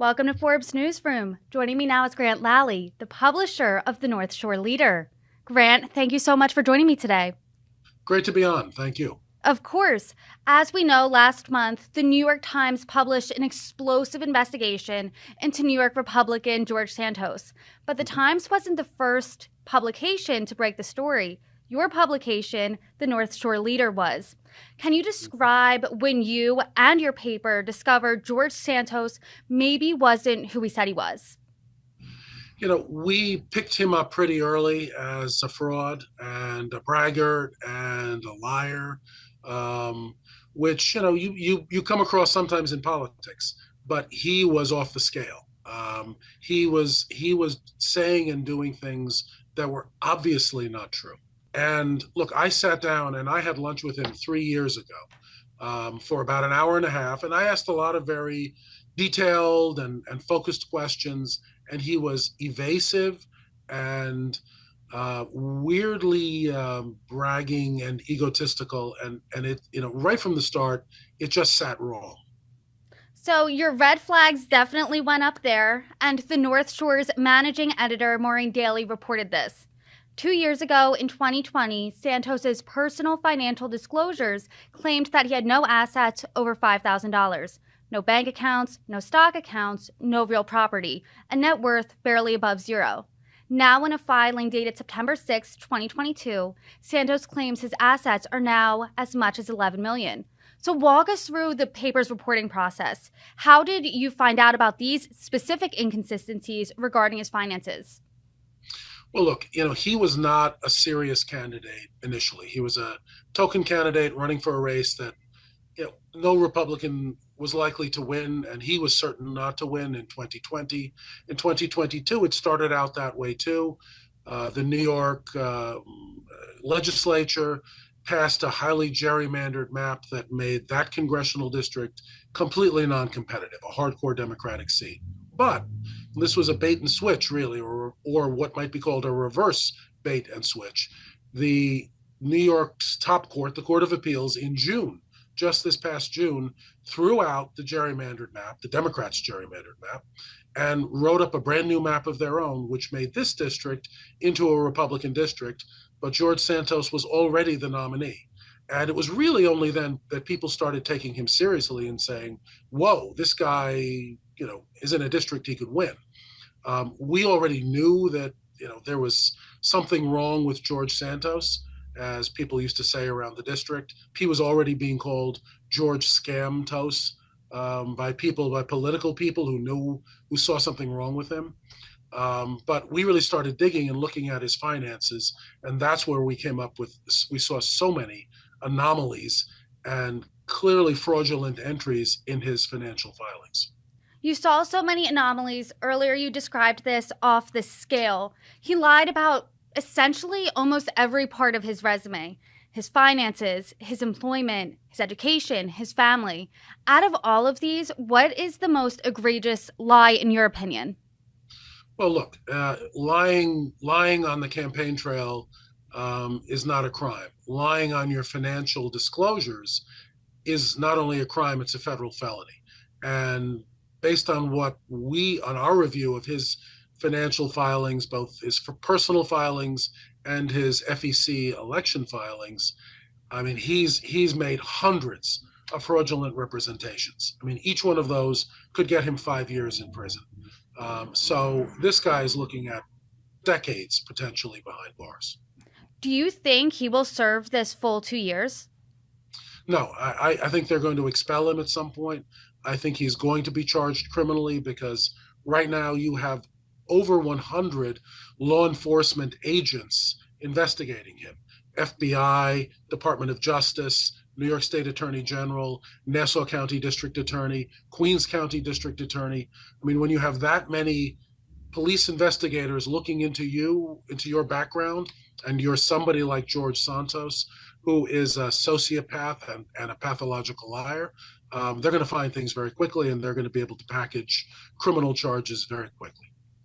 Welcome to Forbes Newsroom. Joining me now is Grant Lally, the publisher of the North Shore Leader. Grant, thank you so much for joining me today. Great to be on. Thank you. Of course. As we know, last month, the New York Times published an explosive investigation into New York Republican George Santos. But the Times wasn't the first publication to break the story. Your publication, the North Shore Leader, was. Can you describe when you and your paper discovered George Santos maybe wasn't who he said he was? We picked him up pretty early as a fraud and a braggart and a liar, which you come across sometimes in politics. But he was off the scale. He was saying and doing things that were obviously not true. And look, I sat down and I had lunch with him 3 years ago for about an hour and a half, and I asked a lot of very detailed and focused questions, and he was evasive and weirdly bragging and egotistical, and it right from the start it just sat wrong. So your red flags definitely went up there, and the North Shore's managing editor, Maureen Daly, reported this. 2 years ago, in 2020, Santos's personal financial disclosures claimed that he had no assets over $5,000, no bank accounts, no stock accounts, no real property, a net worth barely above zero. Now, in a filing dated September 6, 2022, Santos claims his assets are now as much as $11 million. So walk us through the paper's reporting process. How did you find out about these specific inconsistencies regarding his finances? Well, look, he was not a serious candidate initially. He was a token candidate running for a race that no Republican was likely to win, and he was certain not to win in 2020. In 2022, it started out that way too. The New York legislature passed a highly gerrymandered map that made that congressional district completely non-competitive, a hardcore Democratic seat. But this was a bait and switch, really, or what might be called a reverse bait and switch. The New York's top court, the Court of Appeals, in June, just this past June, threw out the gerrymandered map, the Democrats' gerrymandered map, and wrote up a brand new map of their own, which made this district into a Republican district. But George Santos was already the nominee. And it was really only then that people started taking him seriously and saying, whoa, this guy, is in a district he could win. We already knew that, there was something wrong with George Santos, as people used to say around the district. He was already being called George Scamtos by political people who saw something wrong with him. But we really started digging and looking at his finances, and that's where we saw so many anomalies and clearly fraudulent entries in his financial filings. You saw so many anomalies. Earlier, you described this off the scale. He lied about essentially almost every part of his resume: his finances, his employment, his education, his family. Out of all of these, what is the most egregious lie in your opinion? Well, look, lying on the campaign trail is not a crime. Lying on your financial disclosures is not only a crime, it's a federal felony. And based on on our review of his financial filings, both his personal filings and his FEC election filings, I mean, he's made hundreds of fraudulent representations. I mean, each one of those could get him 5 years in prison. So this guy is looking at decades potentially behind bars. Do you think he will serve this full 2 years? No, I think they're going to expel him at some point. I think he's going to be charged criminally because right now you have over 100 law enforcement agents investigating him. FBI, Department of Justice, New York State Attorney General, Nassau County District Attorney, Queens County District Attorney. I mean, when you have that many police investigators looking into your background, and you're somebody like George Santos, who is a sociopath and a pathological liar, they're going to find things very quickly, and they're going to be able to package criminal charges very quickly.